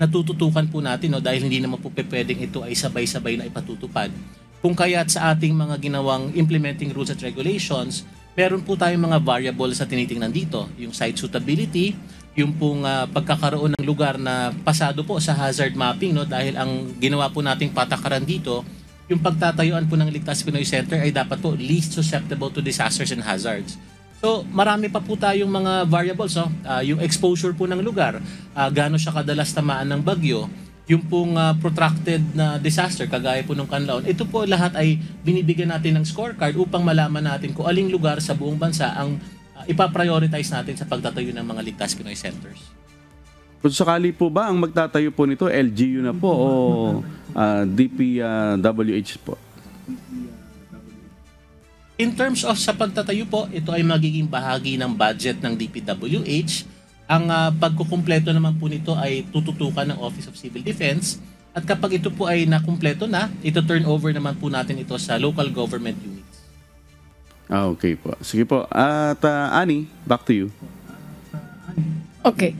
[SPEAKER 16] na tututukan po natin, no, dahil hindi naman po pwedeng ito ay sabay-sabay na ipatutupad. Kung kaya't sa ating mga ginawang implementing rules at regulations, meron po tayong mga variables sa tinitingnan dito. Yung site suitability, yung pong pagkakaroon ng lugar na pasado po sa hazard mapping, no, dahil ang ginawa po nating patakaran dito, yung pagtatayuan po ng Ligtas Pinoy Center ay dapat po least susceptible to disasters and hazards. So marami pa po tayong mga variables, no? Yung exposure po ng lugar, gaano siya kadalas tamaan ng bagyo, yung pong protracted na disaster kagaya po ng Canlaon. Ito po lahat ay binibigyan natin ng scorecard upang malaman natin kung aling lugar sa buong bansa ang ipaprioritize natin sa pagtatayo ng mga Ligtas Pinoy Centers.
[SPEAKER 3] Kung sakali po ba ang magtatayo po nito, LGU na po o DPWH po?
[SPEAKER 16] In terms of sa pagtatayo po, ito ay magiging bahagi ng budget ng DPWH. Ang pagkukumpleto naman po nito ay tututukan ng Office of Civil Defense. At kapag ito po ay nakumpleto na, ito turn over naman po natin ito sa local government units.
[SPEAKER 3] Okay po. Sige po. At Annie, back to you.
[SPEAKER 1] Okay.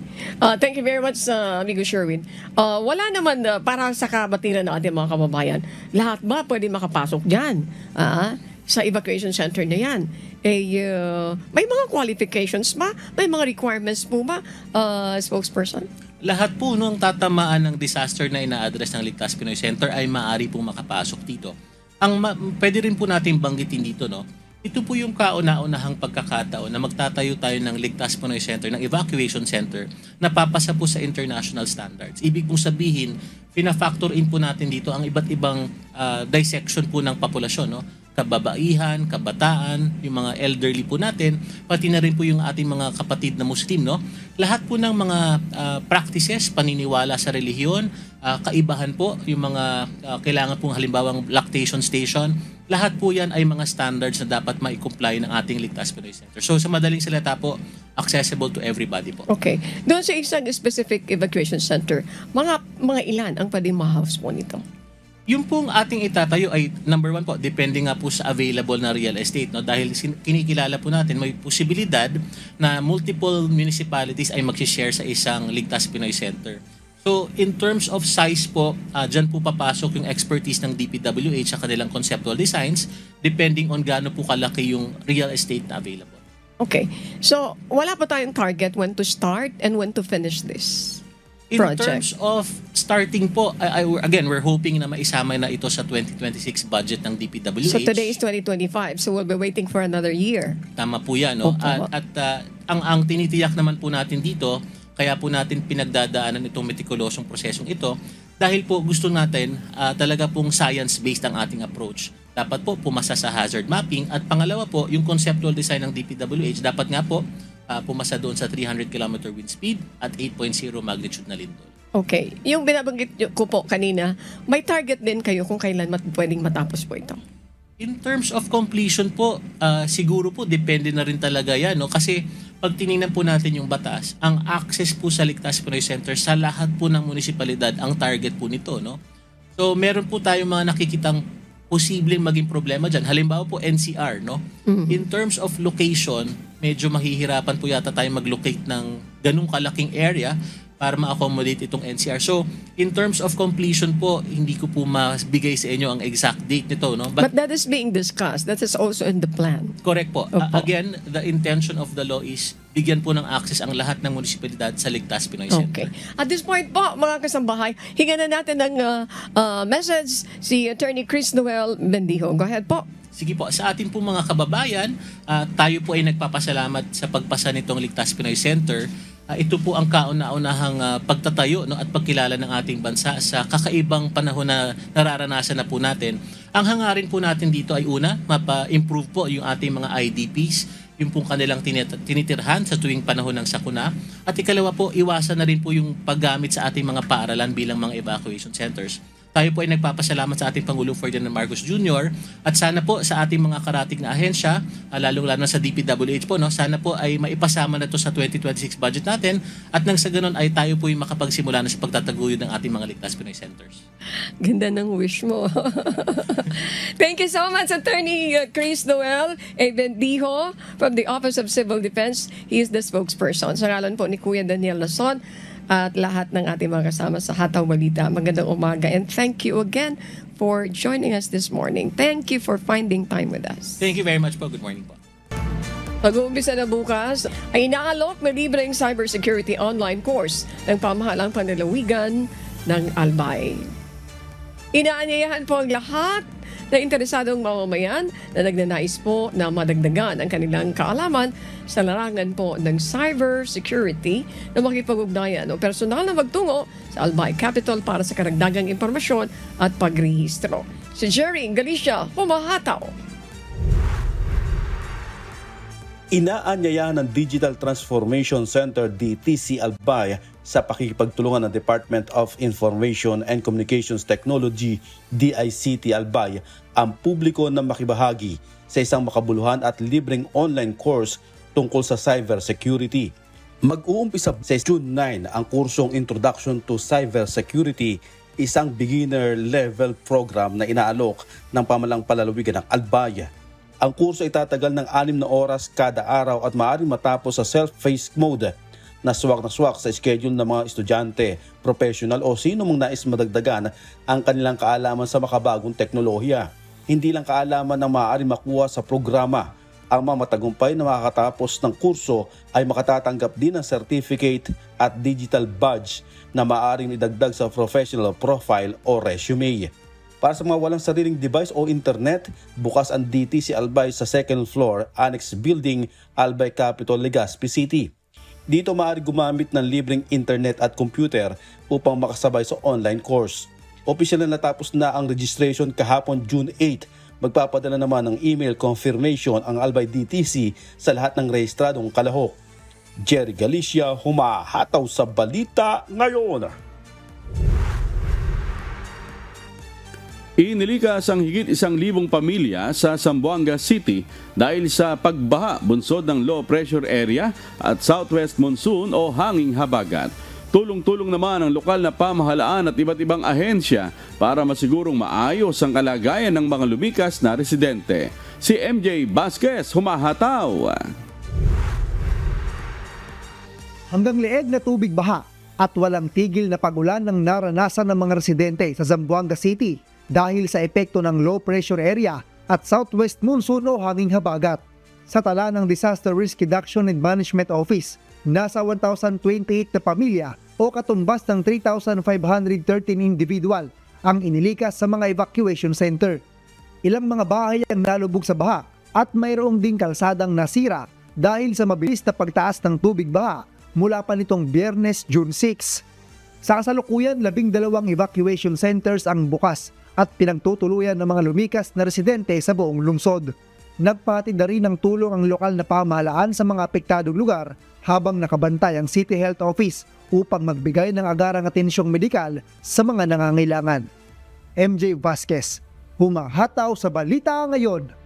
[SPEAKER 1] Thank you very much, amigo Sherwin. Wala naman para sa kabatiran ng ating mga kababayan. Lahat ba pwede makapasok dyan? Sa evacuation center na yan? May mga qualifications ba? May mga requirements po ba, spokesperson?
[SPEAKER 16] Lahat po nung tatamaan ng disaster na ina-address ng Ligtas Pinoy Center ay maaari pong makapasok dito. Pwede rin po natin banggitin dito, no? Ito po yung kauna-unahang pagkakataon na magtatayo tayo ng Ligtas Pinoy Center, ng evacuation center, na papasa po sa international standards. Ibig pong sabihin, fina-factor in po natin dito ang iba't ibang dissection po ng populasyon, no? Kababaihan, kabataan, yung mga elderly po natin, pati na rin po yung ating mga kapatid na Muslim, no? Lahat po ng mga practices, paniniwala sa relihiyon, kaibahan po, yung mga kailangan pong halimbawang lactation station, lahat po yan ay mga standards na dapat ma-comply ng ating Ligtas Pinoy Center. So sa madaling salita po, accessible to everybody po.
[SPEAKER 1] Okay. Doon sa isang specific evacuation center, mga ilan ang pwedeng ma-house po nito?
[SPEAKER 16] Yung pong ating itatayo ay number one po, depende nga po sa available na real estate. No? Dahil kinikilala po natin, may posibilidad na multiple municipalities ay mag-share sa isang Ligtas Pinoy Center. So in terms of size po, dyan po papasok yung expertise ng DPWH sa kanilang conceptual designs depending on gaano po kalaki yung real estate na available.
[SPEAKER 1] Okay. So wala pa tayong target when to start and when to finish this project?
[SPEAKER 16] In terms of starting po, again, we're hoping na maisama na ito sa 2026 budget ng DPWH.
[SPEAKER 1] So today is 2025, so we'll be waiting for another year.
[SPEAKER 16] Tama po yan. No? Ang tinitiyak naman po natin dito, kaya po natin pinagdadaanan itong metikulosong prosesong ito dahil po gusto natin talaga pong science-based ang ating approach. Dapat po pumasa sa hazard mapping at pangalawa po, yung conceptual design ng DPWH dapat nga po pumasa doon sa 300 km wind speed at 8.0 magnitude na lindol.
[SPEAKER 1] Okay. Yung binabanggit ko po kanina, may target din kayo kung kailan pwedeng matapos po ito?
[SPEAKER 16] In terms of completion po, siguro po depende na rin talaga yan. No? Kasi pag tinignan po natin yung batas, ang access po sa Ligtas Pinoy Center sa lahat po ng munisipalidad ang target po nito. No? So meron po tayong mga nakikitang posibleng maging problema dyan. Halimbawa po NCR. No? Mm-hmm. In terms of location, medyo mahihirapan po yata tayo mag-locate ng ganung kalaking area para ma-accommodate itong NCR. So, in terms of completion po, hindi ko po mabigay sa inyo ang exact date nito. No?
[SPEAKER 1] But that is being discussed. That is also in the plan.
[SPEAKER 16] Correct po. Again, the intention of the law is bigyan po ng access ang lahat ng munisipalidad sa Ligtas Pinoy Center.
[SPEAKER 1] Okay. At this point po, mga kasambahay, hinga na natin ng message si Attorney Chris Noel Bendijo. Go ahead po.
[SPEAKER 16] Sige po, sa ating po mga kababayan, tayo po ay nagpapasalamat sa pagpasa nitong Ligtas Pinoy Center. Ito po ang kauna-unahang pagtatayo at pagkilala ng ating bansa sa kakaibang panahon na nararanasan na po natin. Ang hangarin po natin dito ay una, mapa-improve po yung ating mga IDPs, yung pong kanilang tinitirhan sa tuwing panahon ng sakuna. At ikalawa po, iwasan na rin po yung paggamit sa ating mga paaralan bilang mga evacuation centers. Tayo po ay nagpapasalamat sa ating Pangulong Ferdinand Marcos Jr. At sana po sa ating mga karatig na ahensya, lalong-lalo sa DPWH po, no, sana po ay maipasama na ito sa 2026 budget natin at nang sa ganun ay tayo po ay makapagsimula na sa pagtataguyod ng ating mga Ligtas Pinoy Centers.
[SPEAKER 1] Ganda ng wish mo. Thank you so much, Attorney Chris Noel Bendijo from the Office of Civil Defense. He is the spokesperson. Sa ngalan po ni Kuya Daniel Lason at lahat ng ating mga kasama sa Hataw Balita. Magandang umaga and thank you again for joining us this morning. Thank you for finding time with us.
[SPEAKER 16] Thank you very much po. Good morning po.
[SPEAKER 1] Pag-uumpisa na bukas ay inaalok na libreng cybersecurity online course ng pamahalang panlalawigan ng Albay. Inaanyayahan po ang lahat na interesadong mamamayan na nagnanais po na madagdagan ang kanilang kaalaman sa larangan po ng cyber security na makipag-ugnayan o personal na magtungo sa Albay Capital para sa karagdagang impormasyon at pagrehistro. Si Jerry Galicia, humahataw.
[SPEAKER 17] Inaanyayahan ng Digital Transformation Center DTC Albay sa pakikipagtulungan ng Department of Information and Communications Technology DICT Albay ang publiko na makibahagi sa isang makabuluhan at libreng online course tungkol sa cyber security. Mag-uumpisa sa June 9 ang kursong Introduction to Cyber Security, isang beginner level program na inaalok ng pamalang palalawigan ng Albay. Ang kurso ay tatagal ng 6 na oras kada araw at maaaring matapos sa self-paced mode na swak sa schedule ng mga estudyante, professional o sino mang nais madagdagan ang kanilang kaalaman sa makabagong teknolohiya. Hindi lang kaalaman ang maaaring makuha sa programa. Ang mga matagumpay na makakatapos ng kurso ay makatatanggap din ng certificate at digital badge na maaaring idagdag sa professional profile o resume. Para sa mga walang sariling device o internet, bukas ang DTC Albay sa second floor, Annex Building, Albay Capital, Legazpi City. Dito maaari gumamit ng libreng internet at computer upang makasabay sa online course. Opisyal na natapos na ang registration kahapon June 8. Magpapadala naman ng email confirmation ang Albay DTC sa lahat ng rehistradong kalahok. Jerry Galicia, humahataw sa balita ngayon.
[SPEAKER 3] Inilikas ang higit 1,000 pamilya sa Zamboanga City dahil sa pagbaha bunsod ng low pressure area at southwest monsoon o hanging habagat. Tulong-tulong naman ang lokal na pamahalaan at iba't ibang ahensya para masigurong maayos ang kalagayan ng mga lumikas na residente. Si MJ Vasquez, humahataw.
[SPEAKER 18] Hanggang leeg na tubig baha at walang tigil na pagulan ng naranasan ng mga residente sa Zamboanga City dahil sa epekto ng low pressure area at southwest monsoon o hanging habagat. Sa tala ng Disaster Risk Reduction and Management Office, nasa 1,028 na pamilya o katumbas ng 3,513 individual ang inilikas sa mga evacuation center. Ilang mga bahay ang nalubog sa baha at mayroong ding kalsadang nasira dahil sa mabilis na pagtaas ng tubig baha mula pa nitong Biyernes, June 6. Sa kasalukuyan, 12 evacuation centers ang bukas at pinagtutuluyan ng mga lumikas na residente sa buong lungsod. Nagpahatid na rin ng tulong ang lokal na pamahalaan sa mga apektadong lugar habang nakabantay ang City Health Office upang magbigay ng agarang atensyong medikal sa mga nangangailangan. MJ Vasquez, humahataw sa balita ngayon.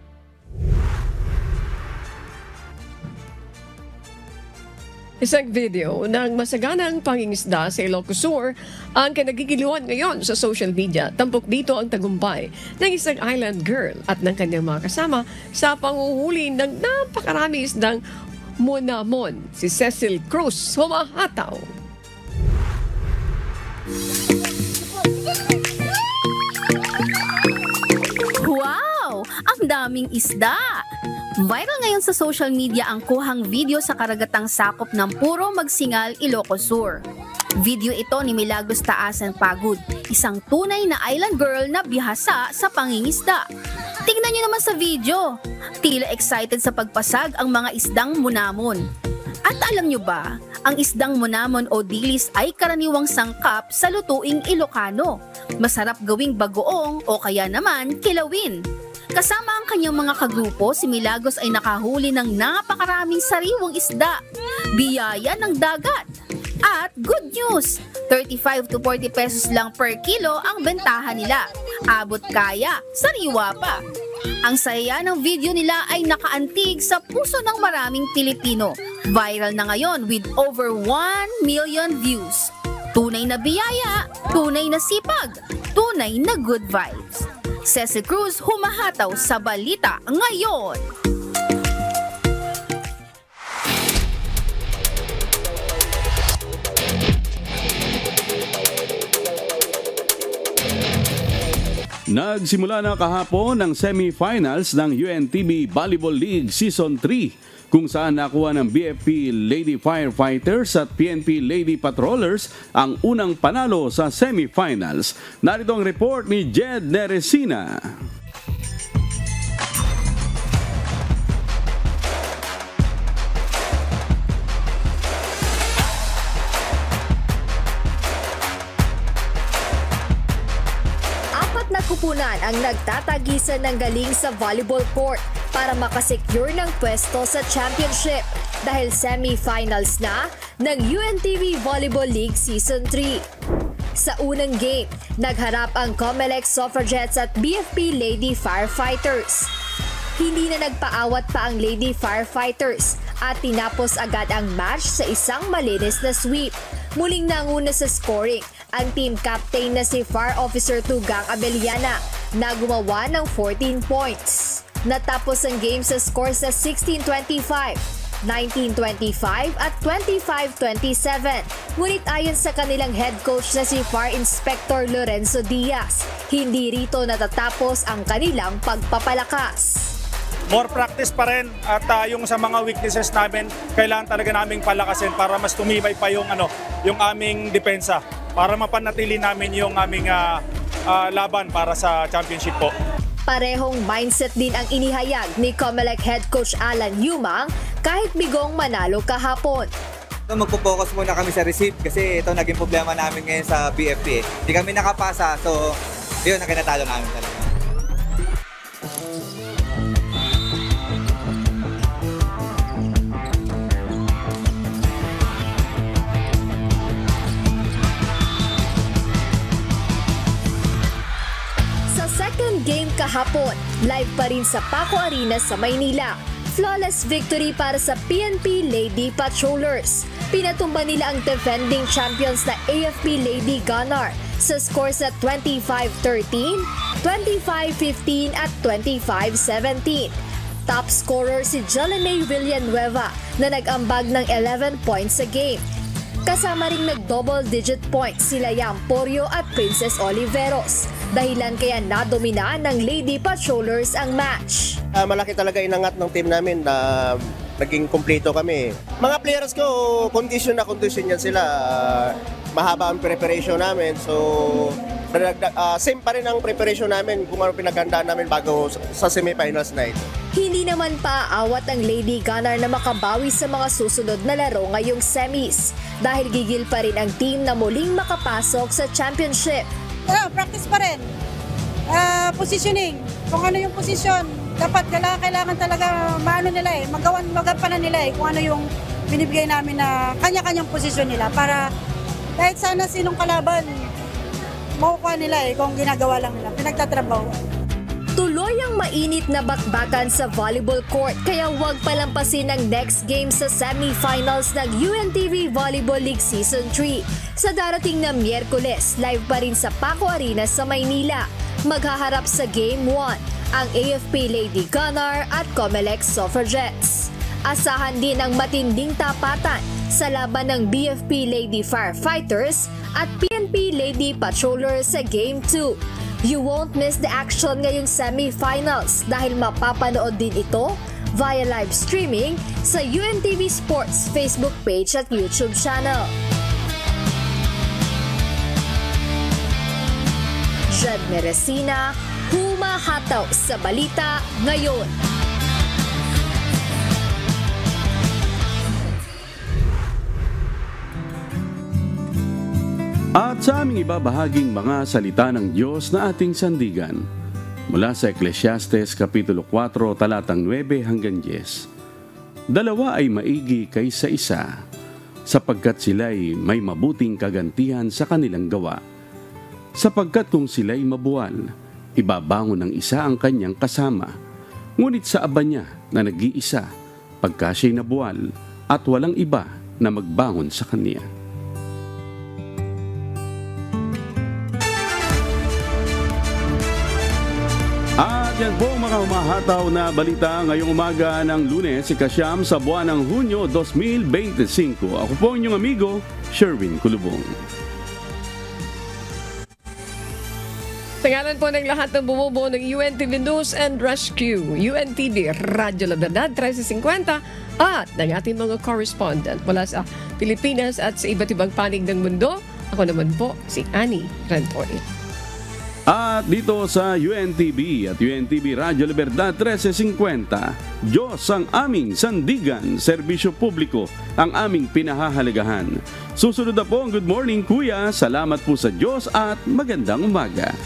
[SPEAKER 1] Isang video ng masaganang pangingisda sa Ilocos Sur ang kinagigiliwan ngayon sa social media. Tampok dito ang tagumpay ng isang island girl at ng kanyang mga kasama sa panguhuli ng napakarami isdang monamon. Si Cecil Cruz, humahataw.
[SPEAKER 19] Wow! Ang daming isda! Viral ngayon sa social media ang kuhang video sa karagatang sakop ng Puro Magsingal, Ilocos Sur. Video ito ni Milagros Taasan Pagud, isang tunay na island girl na bihasa sa pangingisda. Tingnan niyo naman sa video, tila excited sa pagpasag ang mga isdang monamon. At alam niyo ba, ang isdang monamon o dilis ay karaniwang sangkap sa lutuing Ilocano. Masarap gawing bagoong o kaya naman kilawin. Kasama ang kanyang mga kagrupo, si Milagros ay nakahuli ng napakaraming sariwang isda, biyaya ng dagat. At good news, 35 to 40 pesos lang per kilo ang bentahan nila. Abot kaya, sariwa pa. Ang saya ng video nila ay nakaantig sa puso ng maraming Pilipino. Viral na ngayon with over 1 million views. Tunay na biyaya, tunay na sipag, tunay na good vibes. Cecil Cruz, humahataw sa balita ngayon.
[SPEAKER 3] Nagsimula na kahapon ang semi-finals ng UNTB Volleyball League Season 3 kung saan nakuha ng BFP Lady Firefighters at PNP Lady Patrollers ang unang panalo sa semi-finals. Narito ang report ni Jed Neresina.
[SPEAKER 20] kupunan ang nagtatagisan ng galing sa volleyball court para makasecure ng pwesto sa championship dahil semi-finals na ng UNTV Volleyball League Season 3. Sa unang game, nagharap ang Comelec Suffragettes at BFP Lady Firefighters. Hindi na nagpaawat pa ang Lady Firefighters at tinapos agad ang match sa isang malinis na sweep. Muling nanguna sa scoring ang team captain na si Fire Officer Tugang Abeliana na gumawa ng 14 points. Natapos ang game sa score sa 16-25, 19-25 at 25-27. Ngunit ayon sa kanilang head coach na si Fire Inspector Lorenzo Diaz, hindi rito natatapos ang kanilang pagpapalakas.
[SPEAKER 21] More practice pa rin at yung sa mga weaknesses namin, kailangan talaga naming palakasin para mas tumibay pa yung aming depensa para mapanatili namin yung aming laban para sa championship po.
[SPEAKER 20] Parehong mindset din ang inihayag ni Comelec head coach Alan Yumang kahit bigong manalo kahapon.
[SPEAKER 22] Magpo-focus muna kami sa receive kasi ito naging problema namin ngayon sa BFP. Hindi kami nakapasa, so yun ang kinatalo namin talaga.
[SPEAKER 20] Game kahapon, live pa rin sa Paco Arena sa Maynila. Flawless victory para sa PNP Lady Patrollers. Pinatumba nila ang defending champions na AFP Lady Gunnar sa scores at 25-13, 25-15 at 25-17. Top scorer si Jelene Villanueva na nag-ambag ng 11 points sa game. Kasama ring nag-double-digit points sila Yam Porio at Princess Oliveros. Dahilan kaya nadominaan ng Lady Patrollers ang match.
[SPEAKER 23] Malaki talaga inangat ng team namin na naging kumpleto kami. Mga players ko, condition yan sila. Mahaba ang preparation namin. So, same pa rin ang preparation namin kung ano pinaghandaan namin bago sa semifinals na ito.
[SPEAKER 20] Hindi naman paaawat ang Lady Gunnar na makabawi sa mga susunod na laro ngayong semis dahil gigil pa rin ang team na muling makapasok sa championship.
[SPEAKER 24] Practice pa rin. Positioning. Kung ano yung position, dapat kailangan talaga maano nila magampanan nila kung ano yung binibigay namin na kanya-kanyang posisyon nila para kahit sana sinong kalaban, makukuha nila kung ginagawa lang nila, pinagtatrabaho.
[SPEAKER 20] Tuloy ang mainit na bakbakan sa volleyball court kaya huwag palampasin ang next game sa semi-finals ng UNTV Volleyball League Season 3. Sa darating na Miyerkules, live pa rin sa Paco Arena sa Maynila. Maghaharap sa Game 1 ang AFP Lady Gunnar at Comelec Suffragettes. Asahan din ang matinding tapatan sa laban ng BFP Lady Firefighters at PNP Lady Patrollers sa Game 2. You won't miss the action ngayong semi-finals dahil mapapanood din ito via live streaming sa UNTV Sports Facebook page at YouTube channel. Jed Meresina, humahataw sa balita ngayon.
[SPEAKER 3] At sa aming ibabahaging mga salita ng Diyos na ating sandigan, mula sa Ecclesiastes Kapitulo 4, talatang 9 hanggang 10. Dalawa ay maigi kaysa isa, sapagkat sila'y may mabuting kagantihan sa kanilang gawa. Sapagkat kung sila'y mabuwal, ibabangon ng isa ang kanyang kasama. Ngunit sa aba niya na nag-iisa, pagka siya'y nabuwal, at walang iba na magbangon sa kanya. At yan po mga humahataw na balita ngayong umaga ng Lunes, ikasyam sa buwan ng Hunyo 2025. Ako po inyong amigo, Sherwin Kulubong.
[SPEAKER 1] Sa ngalan po ng lahat ng bumubuo ng UNTV News and Rescue, UNTV Radyo La Verdad 1350 at ng ating mga correspondent mula sa Pilipinas at sa iba't ibang panig ng mundo. Ako naman po si Annie Rantoy.
[SPEAKER 3] At dito sa UNTV at UNTV Radyo La Verdad 1350, Diyos ang aming sandigan, serbisyo publiko ang aming pinahahalagahan. Susunod na po ang Good Morning Kuya. Salamat po sa Diyos at magandang umaga.